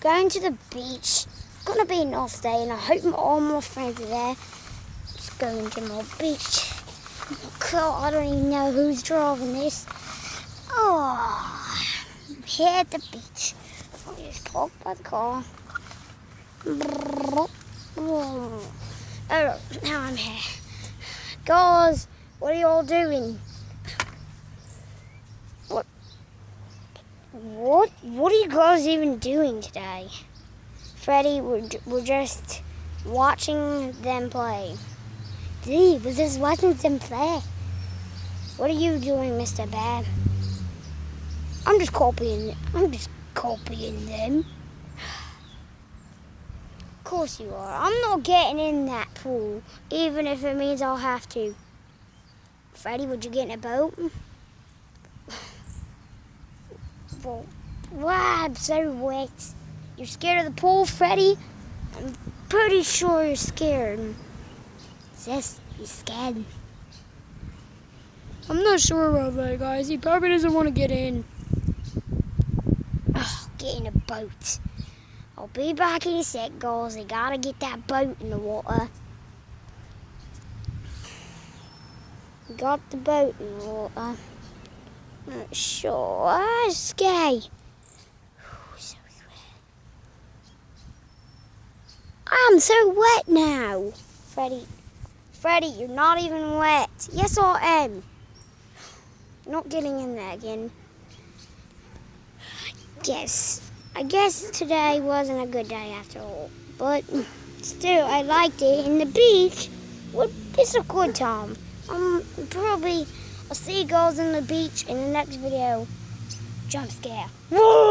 going to the beach. It's gonna be a nice day, and I hope all my friends are there. Just going to my beach. God, I don't even know who's driving this. Oh, I'm here at the beach. I'll just park by the car. Oh, now I'm here. Guys, what are you all doing? What are you guys even doing today? Freddy, we're just watching them play. Gee, we're just watching them play. What are you doing, Mr. Bear? I'm just copying them. Of course you are. I'm not getting in that pool, even if it means I'll have to. Freddy, would you get in a boat? Well, wow, I'm so wet. You're scared of the pool, Freddy? I'm pretty sure you're scared. Sis, you scared? I'm not sure about that, guys. He probably doesn't want to get in. Oh, get in a boat. I'll be back in a sec, guys. I gotta get that boat in the water. Got the boat in the water. Not sure. It's scary. So wet. I'm so wet now. Freddy, you're not even wet. Yes, I am. Not getting in there again. I guess today wasn't a good day after all. But still, I liked it. And the beach, it's a good time. I'll see you guys on the beach in the next video. Jump scare. Whoa!